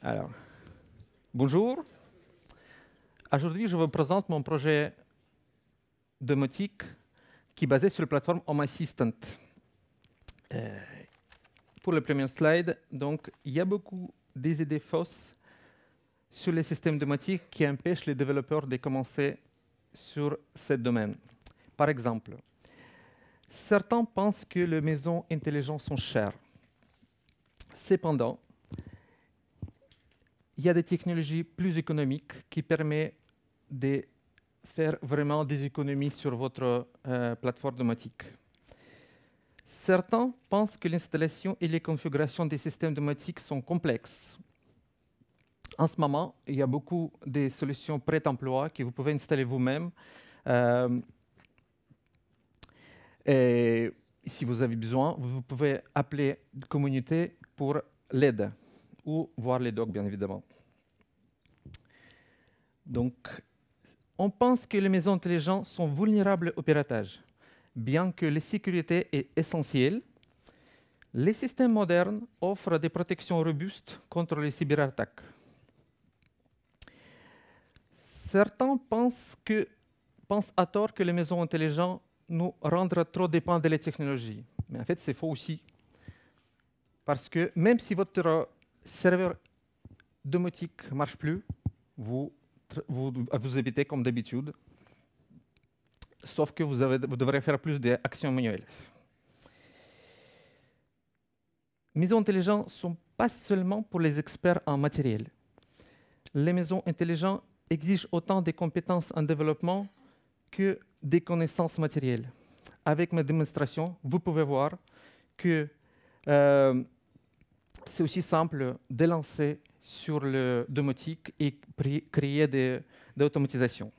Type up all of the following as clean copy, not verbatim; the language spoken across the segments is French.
Alors, bonjour. Aujourd'hui, je vous présente mon projet domotique qui est basé sur la plateforme Home Assistant. Pour le premier slide, donc, il y a beaucoup des idées fausses sur les systèmes domotiques qui empêchent les développeurs de commencer sur ce domaine. Par exemple, certains pensent que les maisons intelligentes sont chères. Cependant, il y a des technologies plus économiques qui permettent de faire vraiment des économies sur votre plateforme domotique. Certains pensent que l'installation et les configurations des systèmes domotiques sont complexes. En ce moment, il y a beaucoup de solutions prêt-emploi que vous pouvez installer vous-même. Et si vous avez besoin, vous pouvez appeler la communauté pour l'aide ou voir les docs, bien évidemment. Donc, on pense que les maisons intelligentes sont vulnérables au piratage. Bien que la sécurité est essentielle, les systèmes modernes offrent des protections robustes contre les cyberattaques. Certains pensent à tort que les maisons intelligentes nous rendent trop dépendants des technologies. Mais en fait, c'est faux aussi. Parce que même si votre serveur domotique ne marche plus, vous évitez comme d'habitude, sauf que vous devrez faire plus d'actions manuelles. Les maisons intelligentes ne sont pas seulement pour les experts en matériel. Les maisons intelligentes exigent autant de compétences en développement que des connaissances matérielles. Avec ma démonstration, vous pouvez voir que c'est aussi simple de lancer sur le domotique et créer de l'automatisation.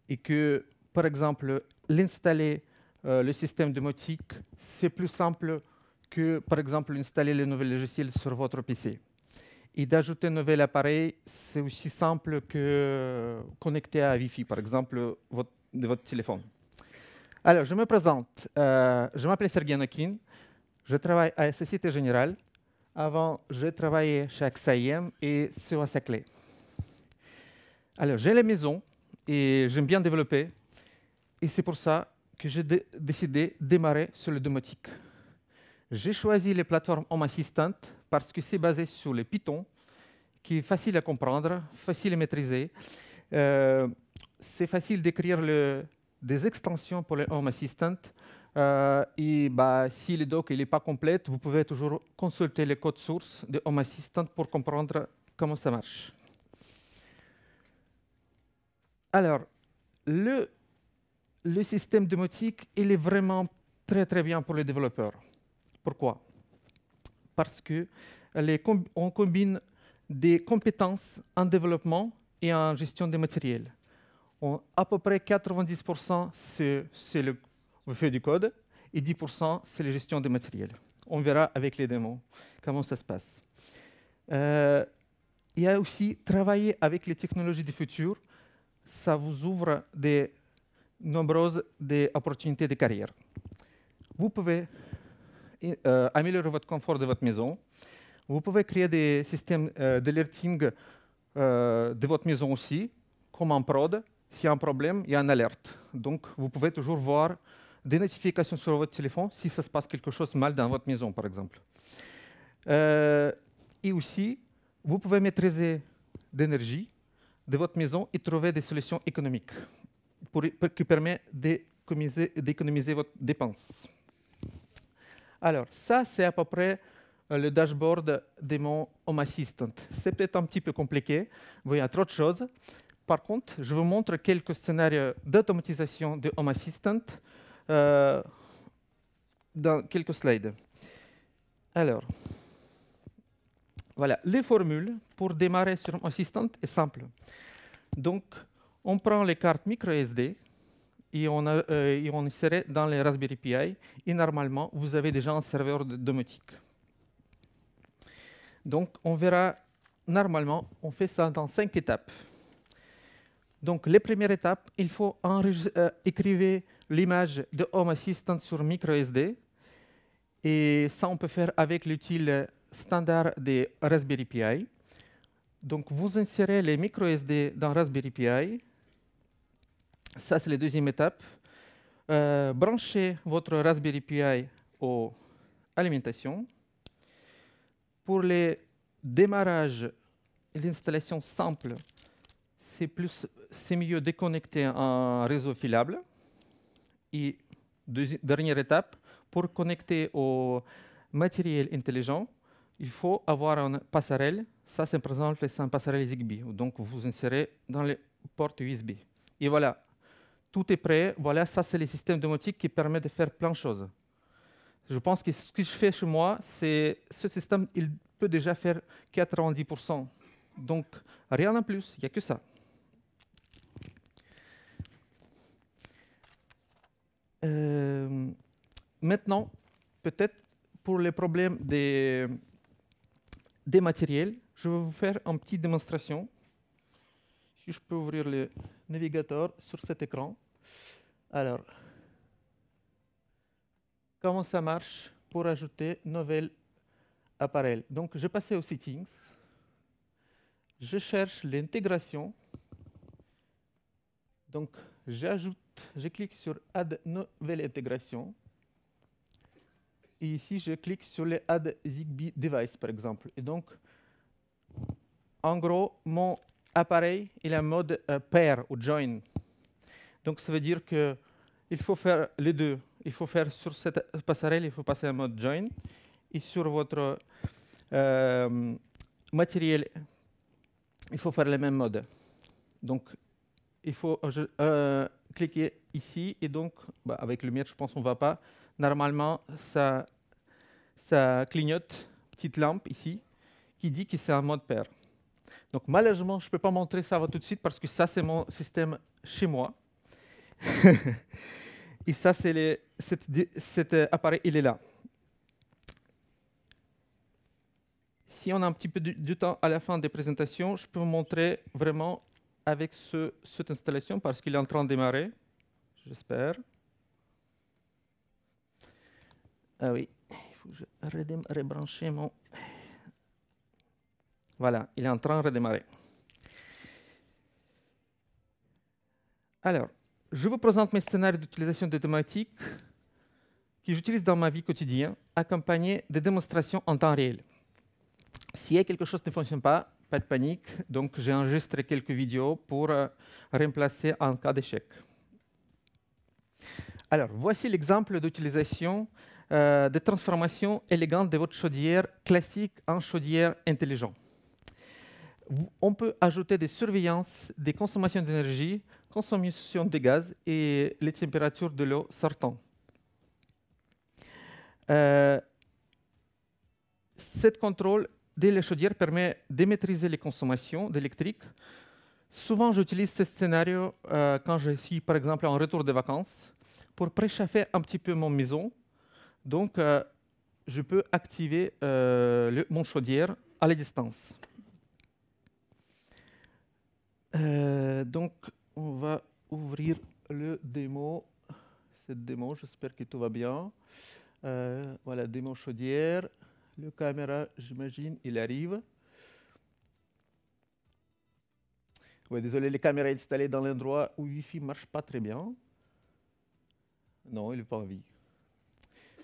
Et que, par exemple, l'installer le système domotique, c'est plus simple que, par exemple, installer le nouvel logiciel sur votre PC. Et d'ajouter un nouvel appareil, c'est aussi simple que connecter à Wi-Fi, par exemple, de votre téléphone. Alors, je me présente. Je m'appelle Sergei Nokin. Je travaille à la Société Générale. Avant, je travaillais chez AXA et sur Saclay. Alors, j'ai la maison et j'aime bien développer. Et c'est pour ça que j'ai décidé de démarrer sur le domotique. J'ai choisi les plateformes Home Assistant parce que c'est basé sur le Python, qui est facile à comprendre, facile à maîtriser. C'est facile d'écrire des extensions pour le Home Assistant. Et si le doc n'est pas complet, vous pouvez toujours consulter le code source de Home Assistant pour comprendre comment ça marche. Alors, le système domotique, il est vraiment très, très bien pour les développeurs. Pourquoi? Parce qu'on combine des compétences en développement et en gestion des matériels. À peu près 90%, c'est vous faites du code, et 10%, c'est la gestion des matériels. On verra avec les démos comment ça se passe. Il y a aussi travailler avec les technologies du futur. Ça vous ouvre de nombreuses opportunités de carrière. Vous pouvez améliorer votre confort de votre maison. Vous pouvez créer des systèmes d'alerting de votre maison aussi, comme en prod. S'il y a un problème, il y a une alerte. Donc, vous pouvez toujours voir des notifications sur votre téléphone si ça se passe quelque chose de mal dans votre maison, par exemple. Et aussi, vous pouvez maîtriser l'énergie de votre maison et trouver des solutions économiques qui permettent d'économiser votre dépense. Alors, ça, c'est à peu près le dashboard de mon Home Assistant. C'est peut-être un petit peu compliqué. Il y a trop de choses. Par contre, je vous montre quelques scénarios d'automatisation de Home Assistant dans quelques slides. Alors, voilà, les formules pour démarrer sur Home Assistant est simple. Donc, on prend les cartes micro SD et on insère dans les Raspberry Pi. Et normalement, vous avez déjà un serveur domotique. Donc, on verra, normalement, on fait ça dans 5 étapes. Donc, les premières étapes, il faut écrire l'image de Home Assistant sur micro SD. Et ça, on peut faire avec l'outil standard des Raspberry Pi. Donc, vous insérez les micro SD dans Raspberry Pi. Ça, c'est la deuxième étape. Branchez votre Raspberry Pi aux alimentations. Pour les démarrages et l'installation simple, c'est mieux de connecter un réseau filable. Et dernière étape, pour connecter au matériel intelligent, il faut avoir une passerelle. Ça, c'est par exemple une passerelle Zigbee. Donc, vous insérez dans les portes USB. Et voilà, tout est prêt. Voilà, ça, c'est le système domotique qui permet de faire plein de choses. Je pense que ce que je fais chez moi, c'est ce système, il peut déjà faire 90%. Donc, rien en plus, il n'y a que ça. Maintenant, peut-être pour les problèmes des matériels, je vais vous faire une petite démonstration. Si je peux ouvrir le navigateur sur cet écran. Alors, comment ça marche pour ajouter nouvel appareil? Donc, je passe aux settings. Je cherche l'intégration. Donc, je clique sur Add nouvelle intégration. Et ici, je clique sur les Add Zigbee Device, par exemple. Et donc, en gros, mon appareil il a un mode pair ou join. Donc, ça veut dire qu'il faut faire les deux. Il faut faire sur cette passerelle, il faut passer un mode join. Et sur votre matériel, il faut faire le même mode. Donc, il faut cliquer ici. Et donc, avec le mien, je pense qu'on ne va pas. Normalement, ça clignote, petite lampe ici, qui dit que c'est un mode pair. Donc, malheureusement, je ne peux pas montrer ça tout de suite parce que ça, c'est mon système chez moi. Et ça, c'est cet appareil, il est là. Si on a un petit peu du temps à la fin des présentations, je peux vous montrer vraiment avec cette installation parce qu'il est en train de démarrer, j'espère. Ah oui, il faut que je rebranche mon... Voilà, il est en train de redémarrer. Alors, je vous présente mes scénarios d'utilisation de domotique que j'utilise dans ma vie quotidienne, accompagnés de démonstrations en temps réel. S'il y a quelque chose qui ne fonctionne pas, pas de panique. Donc, j'ai enregistré quelques vidéos pour remplacer en cas d'échec. Alors, voici l'exemple d'utilisation de transformation élégante de votre chaudière classique en chaudière intelligente. On peut ajouter des surveillances des consommations d'énergie, consommation de gaz et les températures de l'eau sortant. Cet contrôle de la chaudière permet de maîtriser les consommations d'électrique. Souvent, j'utilise ce scénario quand je suis, par exemple, en retour de vacances pour préchauffer un petit peu mon maison. Donc, je peux activer mon chaudière à la distance. Donc, on va ouvrir le démo. Cette démo, j'espère que tout va bien. Voilà, démo chaudière. Le caméra, j'imagine, il arrive. Ouais, désolé, les caméras installées dans l'endroit où Wi-Fi ne marche pas très bien. Non, il n'est pas en vie.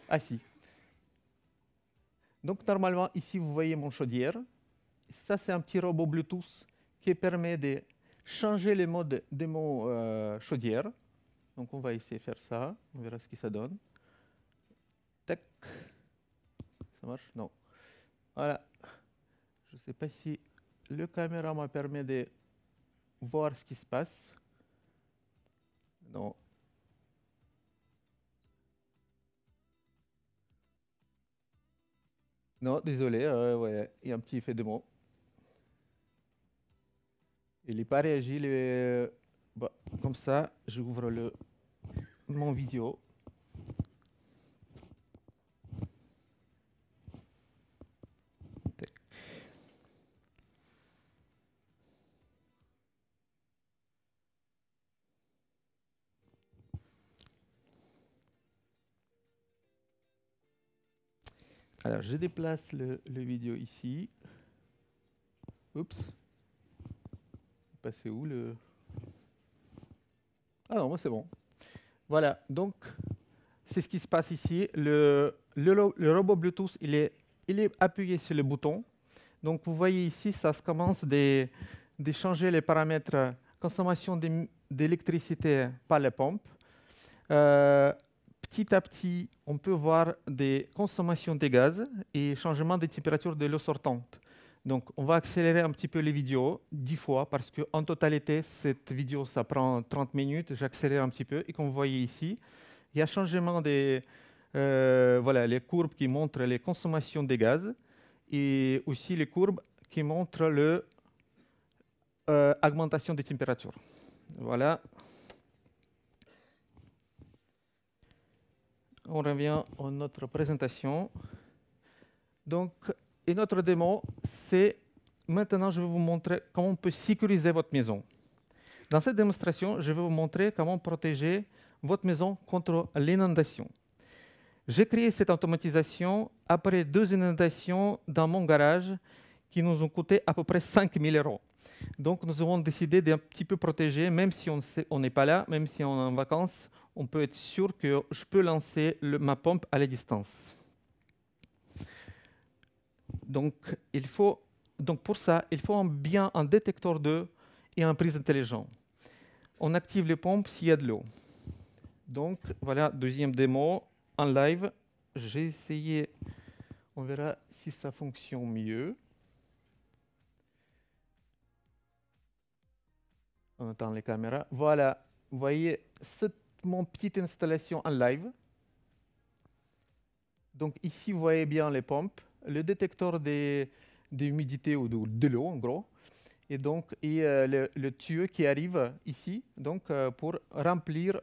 Ah si. Donc, normalement, ici, vous voyez mon chaudière. Ça, c'est un petit robot Bluetooth qui permet de changer les modes de mon chaudière. Donc, on va essayer de faire ça. On verra ce que ça donne. Tac. Ça marche? Non. Voilà. Je ne sais pas si le caméra me permet de voir ce qui se passe. Non. Non, désolé. Ouais, il y a un petit effet de mots. Il n'est pas réagi. Bon, comme ça, j'ouvre mon vidéo. Alors, je déplace le vidéo ici. Oups. Passé où le... Ah non, moi c'est bon. Voilà, donc c'est ce qui se passe ici. Le robot Bluetooth, il est appuyé sur le bouton. Donc vous voyez ici, ça commence de changer les paramètres consommation d'électricité par les pompes. Petit à petit, on peut voir des consommations de gaz et changement de température de l'eau sortante. Donc, on va accélérer un petit peu les vidéos 10 fois parce qu'en totalité, cette vidéo, ça prend 30 minutes. J'accélère un petit peu et comme vous voyez ici, il y a changement des voilà, les courbes qui montrent les consommations de gaz et aussi les courbes qui montrent l'augmentation des températures. Voilà. On revient à notre présentation. Donc, et notre démo, c'est maintenant, je vais vous montrer comment on peut sécuriser votre maison. Dans cette démonstration, je vais vous montrer comment protéger votre maison contre l'inondation. J'ai créé cette automatisation après 2 inondations dans mon garage qui nous ont coûté à peu près 5 000 €. Donc, nous avons décidé d'un petit peu protéger, même si on n'est pas là, même si on est en vacances, on peut être sûr que je peux lancer ma pompe à la distance. Donc, pour ça, il faut bien un détecteur d'eau et un prise intelligent. On active les pompes s'il y a de l'eau. Donc, voilà, deuxième démo en live. J'ai essayé, on verra si ça fonctionne mieux. On entend les caméras. Voilà, vous voyez, c'est mon petite installation en live. Donc ici, vous voyez bien les pompes, le détecteur d'humidité ou de l'eau, en gros, et donc le tuyau qui arrive ici donc, pour remplir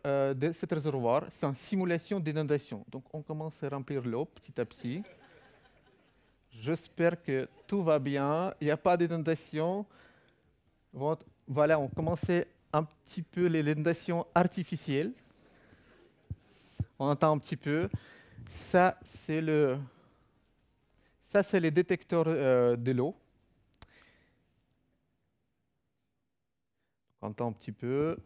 cet réservoir. C'est une simulation d'inondation. Donc on commence à remplir l'eau petit à petit. J'espère que tout va bien, il n'y a pas d'inondation. Voilà, on commençait un petit peu l'inondation artificielle. On entend un petit peu. Ça, c'est le détecteur de l'eau. On entend un petit peu.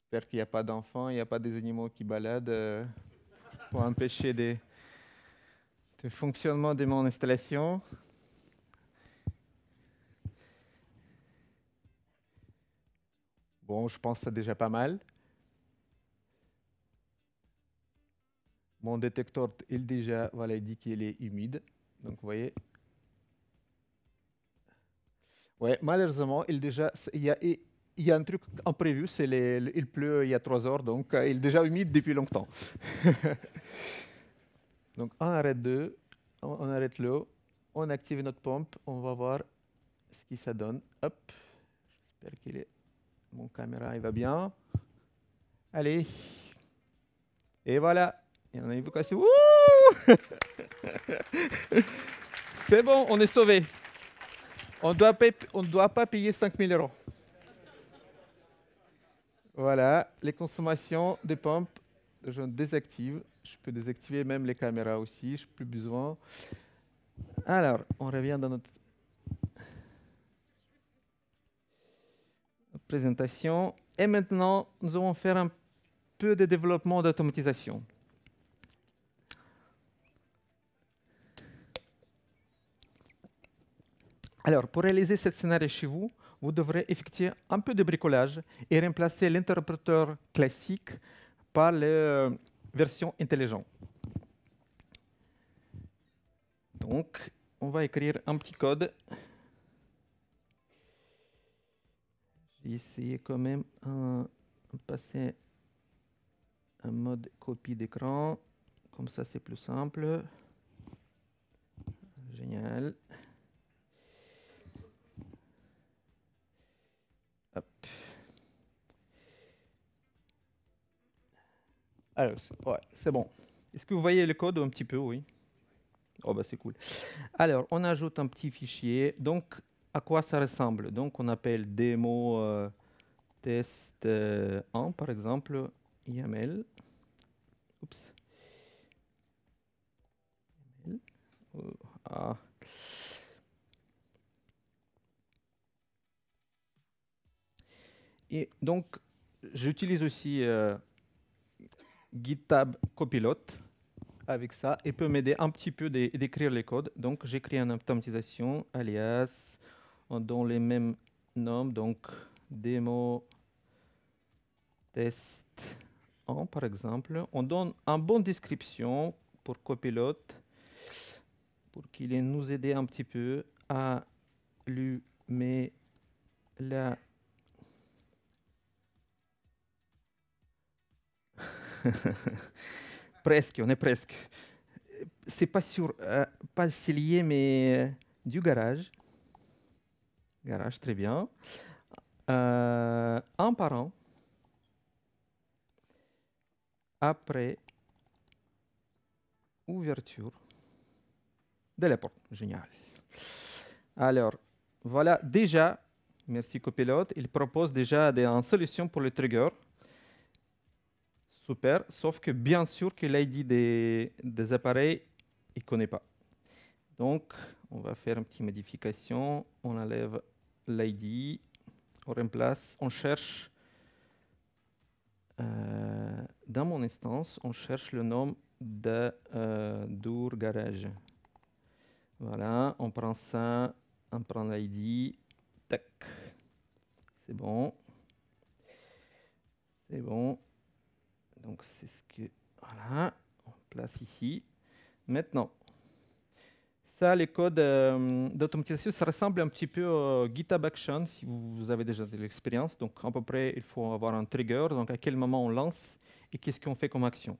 J'espère qu'il n'y a pas d'enfants, il n'y a pas des animaux qui baladent pour empêcher le fonctionnement de mon installation. Bon, je pense que c'est déjà pas mal. Mon détecteur, il déjà, voilà, il dit qu'il est humide. Donc, vous voyez. Ouais, malheureusement, il y a un truc imprévu, c'est il pleut il y a 3 heures, donc il est déjà humide depuis longtemps. Donc, on arrête l'eau, on active notre pompe, on va voir ce que ça donne. Hop, j'espère qu'il est... Mon caméra, il va bien. Allez. Et voilà. Il y en a une cassé. C'est bon, on est sauvé. On ne doit pas payer 5 000 €. Voilà, les consommations des pompes, je désactive. Je peux désactiver même les caméras aussi, je n'ai plus besoin. Alors, on revient dans notre présentation. Et maintenant, nous allons faire un peu de développement d'automatisation. Alors, pour réaliser ce scénario chez vous, vous devrez effectuer un peu de bricolage et remplacer l'interrupteur classique par la version intelligente. Donc, on va écrire un petit code. J'ai essayé quand même de passer un mode copie d'écran. Comme ça, c'est plus simple. Génial. Hop. Alors, ouais, c'est bon. Est-ce que vous voyez le code un petit peu? Oui. Oh, bah, c'est cool. Alors, on ajoute un petit fichier. Donc, à quoi ça ressemble? Donc, on appelle démo test 1, par exemple, YAML. Oups. Ah. Et donc, j'utilise aussi GitHub Copilot avec ça et peut m'aider un petit peu d'écrire les codes. Donc, j'écris une automatisation, alias, on donne les mêmes noms, donc démo test 1 par exemple. On donne une bonne description pour Copilot pour qu'il nous aide un petit peu à allumer la presque, on est presque. C'est pas sûr, pas si lié, mais du garage. Garage, très bien. Un par un. Après ouverture de la porte. Génial. Alors, voilà, déjà, merci Copilot, il propose déjà une solution pour le trigger. Super, sauf que bien sûr que l'ID des appareils, il ne connaît pas. Donc, on va faire une petite modification. On enlève l'ID, on remplace, on cherche, dans mon instance, on cherche le nom de Dour Garage. Voilà, on prend ça, on prend l'ID, tac, c'est bon. C'est bon. Donc, c'est ce que... Voilà, on place ici. Maintenant, ça, les codes d'automatisation, ça ressemble un petit peu au GitHub Action, si vous avez déjà de l'expérience. Donc, à peu près, il faut avoir un trigger. Donc, à quel moment on lance et qu'est-ce qu'on fait comme action.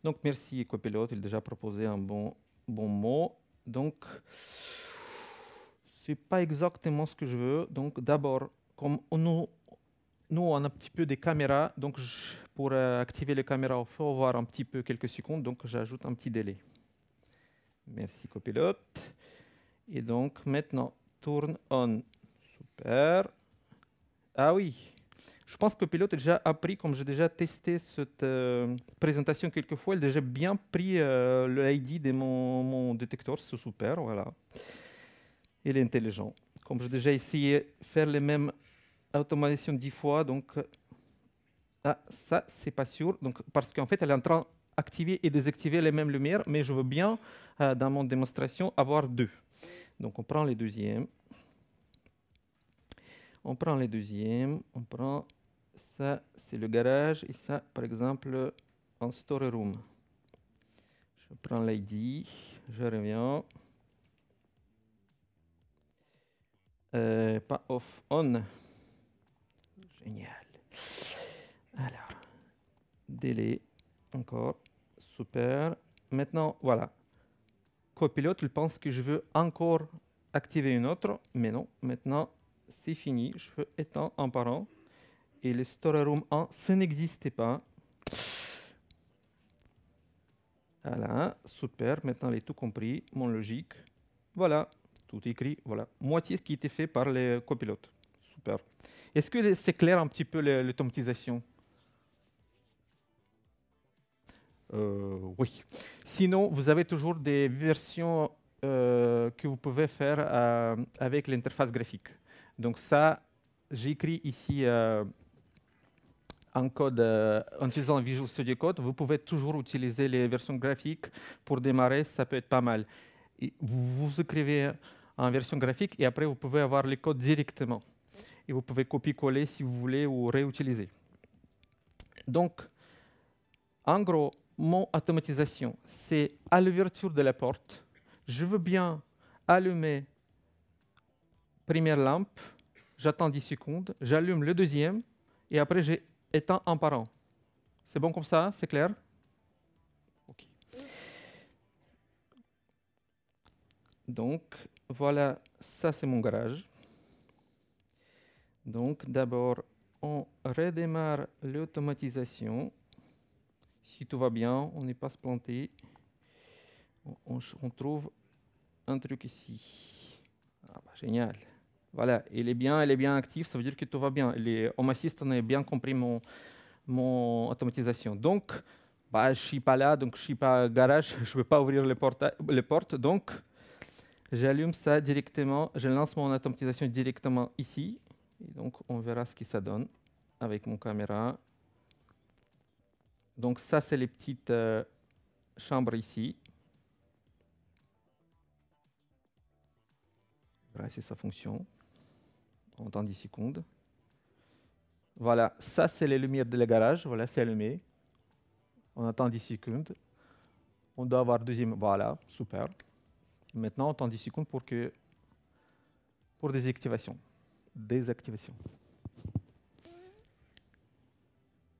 Donc, merci Copilot, il a déjà proposé un bon mot. Donc, c'est pas exactement ce que je veux. Donc, d'abord, comme nous, on a un petit peu des caméras. Donc, pour activer les caméras, il faut avoir un petit peu quelques secondes. Donc, j'ajoute un petit délai. Merci Copilot. Et donc, maintenant, turn on. Super. Ah oui, je pense que Copilot a déjà appris, comme j'ai déjà testé cette présentation quelques fois, il a déjà bien pris le ID de mon détecteur. C'est super, voilà. Il est intelligent. Comme j'ai déjà essayé de faire les mêmes automatisations 10 fois, donc ça, c'est pas sûr. Donc, parce qu'en fait, elle est en train d'activer et désactiver les mêmes lumières, mais je veux bien, dans mon démonstration, avoir deux. Donc, on prend les deuxièmes. On prend les deuxièmes. On prend ça, c'est le garage. Et ça, par exemple, en storeroom. Je prends l'ID. Je reviens. Pas off, on. Génial. Alors, délai. Encore. Super. Maintenant, voilà. Copilot, il pense que je veux encore activer une autre, mais non. Maintenant, c'est fini. Je veux éteindre un par un. Et le storeroom 1, ça n'existait pas. Voilà, super. Maintenant, il est tout compris. Mon logique. Voilà, tout écrit. Voilà, moitié ce qui était fait par les copilotes. Super. Est-ce que c'est clair un petit peu l'automatisation? Oui. Sinon, vous avez toujours des versions que vous pouvez faire avec l'interface graphique. Donc ça, j'écris ici en code en utilisant Visual Studio Code. Vous pouvez toujours utiliser les versions graphiques pour démarrer, ça peut être pas mal. Et vous écrivez en version graphique et après vous pouvez avoir les codes directement. Et vous pouvez copier-coller si vous voulez ou réutiliser. Donc, en gros, mon automatisation, c'est à l'ouverture de la porte. Je veux bien allumer première lampe, j'attends 10 secondes, j'allume le deuxième et après j'éteins un par un. C'est bon comme ça? C'est clair? OK. Donc, voilà, ça c'est mon garage. Donc, d'abord, on redémarre l'automatisation. Si tout va bien, on n'est pas se planter. On trouve un truc ici. Ah bah, génial. Voilà, il est bien actif, ça veut dire que tout va bien. Home Assistant a bien compris mon automatisation. Donc, bah, je ne suis pas là, donc je ne suis pas garage, je ne peux pas ouvrir les portes. Donc, j'allume ça directement, je lance mon automatisation directement ici. Et donc, on verra ce que ça donne avec mon caméra. Donc, ça, c'est les petites chambres ici. Voilà, si ça fonctionne. On attend 10 secondes. Voilà, ça, c'est les lumières de la garage. Voilà, c'est allumé. On attend 10 secondes. On doit avoir deuxième. Voilà, super. Maintenant, on attend 10 secondes pour désactivation. Désactivation.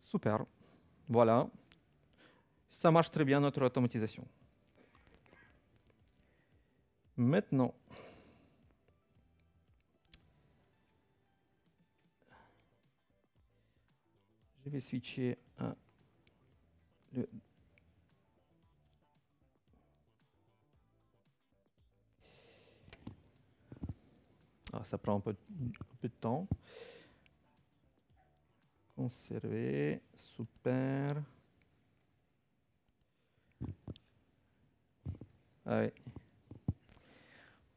Super. Voilà. Ça marche très bien, notre automatisation. Maintenant, je vais switcher à le... Ah, ça prend un peu de temps. Conserver, super. Ah oui.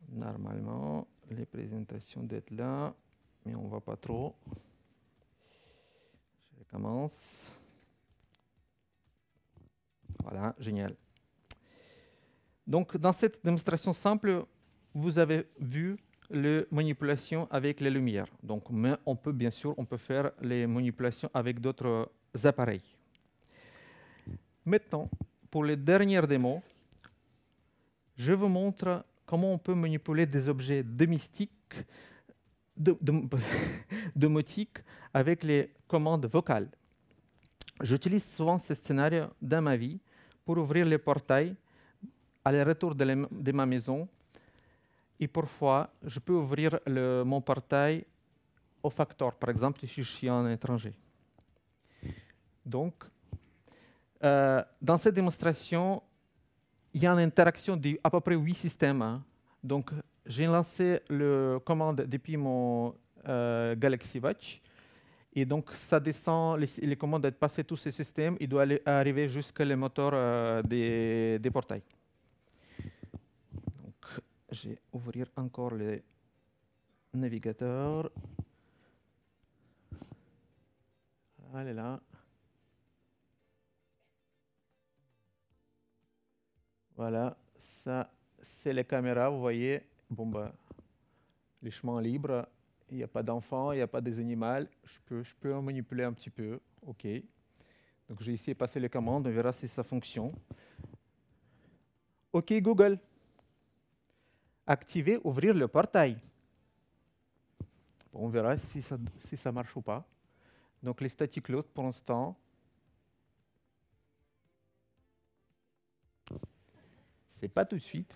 Normalement, les présentations doivent être là, mais on ne va pas trop. Je recommence. Voilà, génial. Donc, dans cette démonstration simple, vous avez vu les manipulations avec les lumières. Donc, mais on peut bien sûr, on peut faire les manipulations avec d'autres appareils. Maintenant, pour les dernières démos, je vous montre comment on peut manipuler des objets domestiques, domotiques avec les commandes vocales. J'utilise souvent ce scénario dans ma vie pour ouvrir les portails à le retour de ma maison. Et parfois, je peux ouvrir mon portail au facteur, par exemple, si je suis un étranger. Donc, dans cette démonstration, il y a une interaction d'à peu près 8 systèmes. Hein. Donc, j'ai lancé la commande depuis mon Galaxy Watch. Et donc, ça descend, les commandes doivent passer tous ces systèmes. Il doit arriver jusqu'à les moteurs des portails. Donc, je vais ouvrir encore le navigateur. Allez là. Voilà, ça, c'est les caméras, vous voyez. Bon, bah, les chemins libres, il n'y a pas d'enfants, il n'y a pas des animaux. Je peux en manipuler un petit peu. OK. Donc, j'ai essayé de passer les commandes, on verra si ça fonctionne. OK, Google. Activer, ouvrir le portail. Bon, on verra si ça marche ou pas. Donc, les static close pour l'instant. C'est pas tout de suite.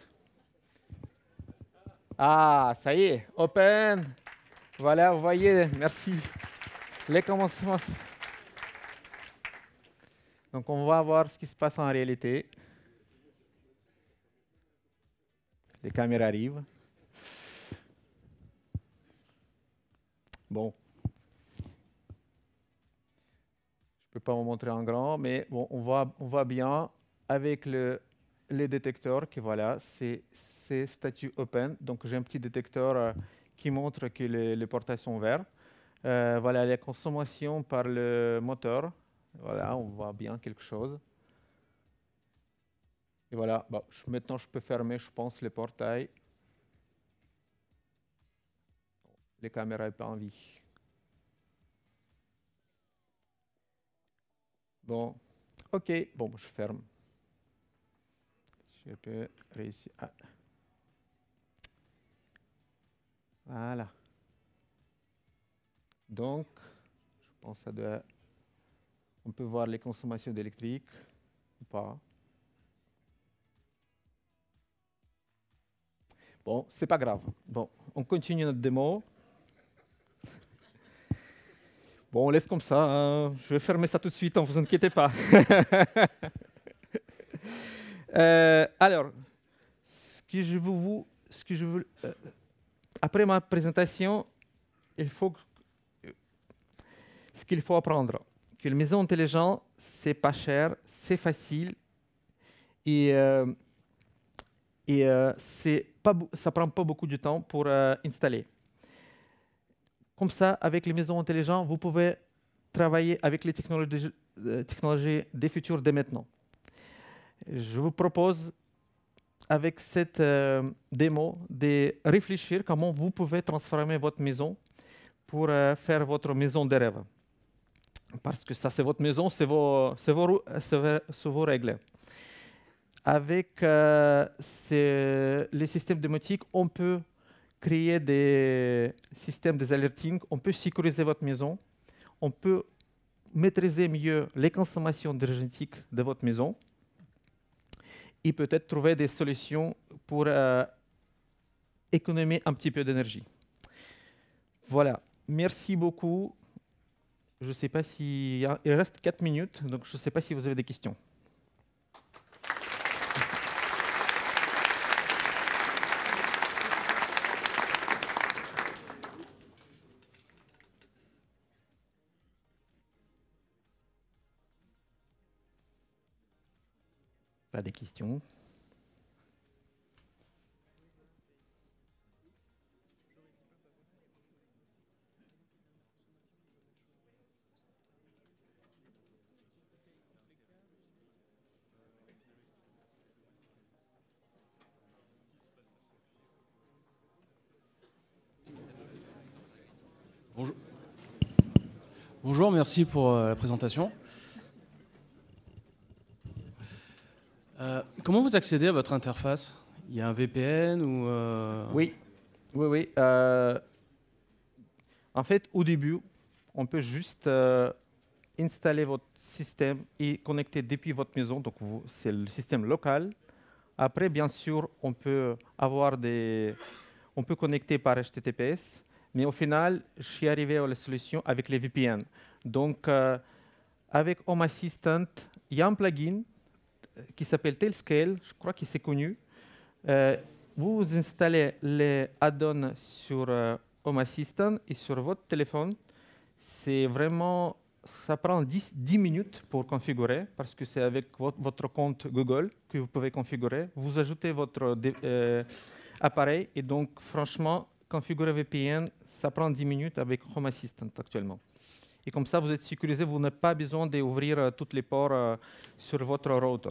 Ah, ça y est, open. Voilà, vous voyez, merci. Les commencements. Donc, on va voir ce qui se passe en réalité. Les caméras arrivent. Bon. Je ne peux pas vous montrer en grand, mais bon, on voit bien avec les détecteurs que voilà, c'est statut open. Donc, j'ai un petit détecteur qui montre que les portails sont verts. Voilà, les consommations par le moteur. Voilà, on voit bien quelque chose. Et voilà, bon, maintenant je peux fermer, je pense, les portails. Les caméras sont pas en vie. Bon, OK, bon, je ferme. Je peux réussir à... Voilà. Donc, je pense que ça doit... On peut voir les consommations d'électrique ou pas. Bon, c'est pas grave. Bon, on continue notre démo. Bon, on laisse comme ça. Hein. Je vais fermer ça tout de suite, ne vous inquiétez pas. Alors, après ma présentation, ce qu'il faut apprendre, que les maisons intelligentes, c'est pas cher, c'est facile et, ça prend pas beaucoup de temps pour installer. Comme ça, avec les maisons intelligentes, vous pouvez travailler avec les technologies des futurs dès maintenant. Je vous propose, avec cette démo, de réfléchir comment vous pouvez transformer votre maison pour faire votre maison de rêve. Parce que ça, c'est votre maison, c'est vos règles. Avec les systèmes domotiques, on peut créer des systèmes des alerting, on peut sécuriser votre maison, on peut maîtriser mieux les consommations énergétiques de votre maison et peut-être trouver des solutions pour économiser un petit peu d'énergie. Voilà, merci beaucoup. Je ne sais pas si... Il reste 4 minutes, donc je ne sais pas si vous avez des questions. Pas des questions. Bonjour. Bonjour, merci pour la présentation. Comment vous accédez à votre interface? Il y a un VPN ou Oui. En fait, au début, on peut juste installer votre système et connecter depuis votre maison. Donc, c'est le système local. Après, bien sûr, on peut connecter par HTTPS. Mais au final, je suis arrivé à la solution avec les VPN. Donc, avec Home Assistant, il y a un plugin qui s'appelle Tailscale, je crois que c'est connu. Vous installez les add-ons sur Home Assistant et sur votre téléphone. C'est vraiment, ça prend 10 minutes pour configurer parce que c'est avec votre compte Google que vous pouvez configurer. Vous ajoutez votre appareil et donc, franchement, configurer VPN, ça prend 10 minutes avec Home Assistant actuellement. Et comme ça, vous êtes sécurisé, vous n'avez pas besoin d'ouvrir tous les ports sur votre router.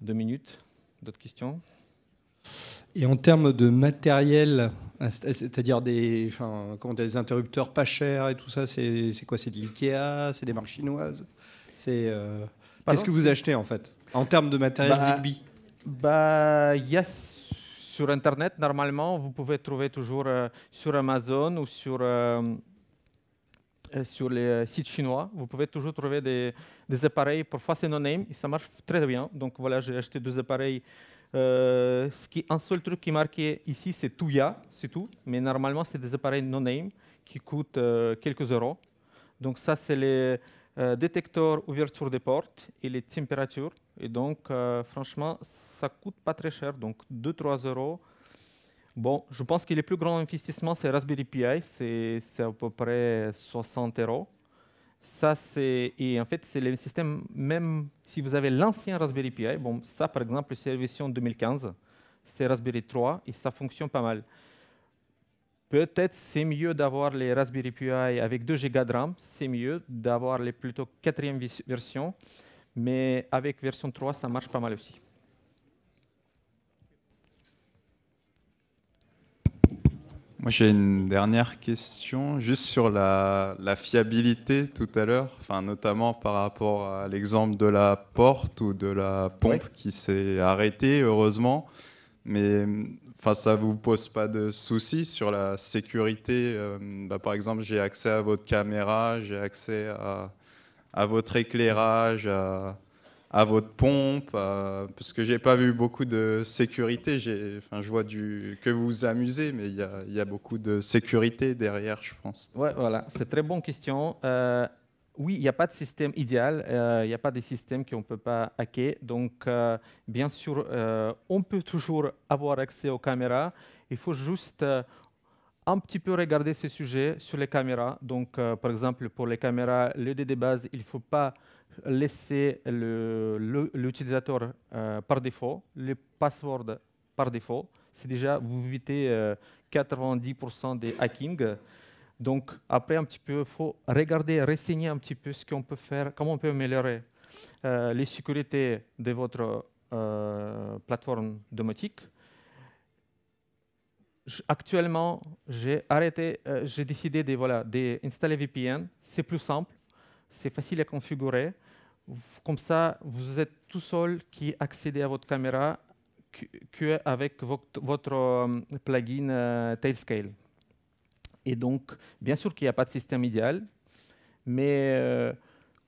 Deux minutes. D'autres questions? Et en termes de matériel, c'est-à-dire des interrupteurs pas chers et tout ça, c'est quoi? C'est de l'IKEA? C'est des marques chinoises? Qu'est-ce que vous achetez en fait en termes de matériel Zigbee? Sur Internet, normalement, vous pouvez trouver toujours sur Amazon ou sur les sites chinois. Vous pouvez toujours trouver des appareils. Parfois, c'est no-name et ça marche très bien. Donc voilà, j'ai acheté 2 appareils. Un seul truc qui est marqué ici, c'est Tuya, c'est tout. Mais normalement, c'est des appareils no-name qui coûtent quelques euros. Donc ça, c'est les détecteurs ouverture des portes et les températures. Et donc, franchement, ça ne coûte pas très cher. Donc 2-3 euros. Bon, je pense que le plus grand investissement, c'est Raspberry Pi. C'est à peu près 60 euros. Et en fait, c'est le système, même si vous avez l'ancien Raspberry Pi, bon, ça, par exemple, c'est la version 2015, c'est Raspberry 3 et ça fonctionne pas mal. Peut-être c'est mieux d'avoir les Raspberry Pi avec 2 Go de RAM, c'est mieux d'avoir les plutôt 4e version, mais avec version 3, ça marche pas mal aussi. Moi, j'ai une dernière question, juste sur la fiabilité tout à l'heure, notamment par rapport à l'exemple de la porte ou de la pompe qui s'est arrêtée, heureusement. Mais ça ne vous pose pas de soucis sur la sécurité? Par exemple, j'ai accès à votre caméra, j'ai accès à votre éclairage, à votre pompe, parce que j'ai pas vu beaucoup de sécurité. Je vois que vous vous amusez, mais il y a beaucoup de sécurité derrière, je pense. Ouais, voilà, c'est une très bonne question. Oui, il n'y a pas de système idéal, il n'y a pas de système qu'on ne peut pas hacker. Donc, bien sûr, on peut toujours avoir accès aux caméras. Il faut juste un petit peu regarder ce sujet sur les caméras. Donc, par exemple, pour les caméras, le DD base, il ne faut pas laisser l'utilisateur par défaut, le password par défaut. C'est déjà, vous évitez 90% des hacking. Donc, après, un petit peu, il faut regarder, renseigner un petit peu ce qu'on peut faire, comment on peut améliorer les sécurités de votre plateforme domotique. Actuellement, j'ai décidé d'installer VPN. C'est plus simple, c'est facile à configurer. Comme ça, vous êtes tout seul qui accède à votre caméra qu'avec votre plugin Tailscale. Et donc, bien sûr qu'il n'y a pas de système idéal, mais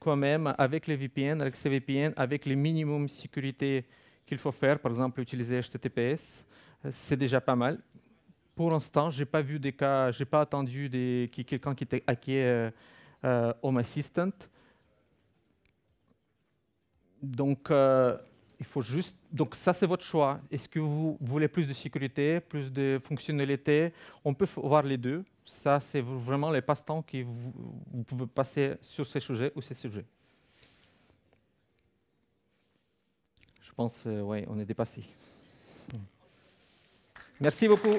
quand même, avec les VPN, avec ces VPN, avec les minimums sécurité qu'il faut faire, par exemple, utiliser HTTPS, c'est déjà pas mal. Pour l'instant, je n'ai pas vu des cas, je n'ai pas attendu quelqu'un qui était hacké Home Assistant. Donc, il faut juste. Donc, ça, c'est votre choix. Est-ce que vous voulez plus de sécurité, plus de fonctionnalité? On peut voir les deux. Ça, c'est vraiment les passe-temps que vous pouvez passer sur ces sujets ou ces sujets. Je pense, oui, on est dépassé. Merci beaucoup.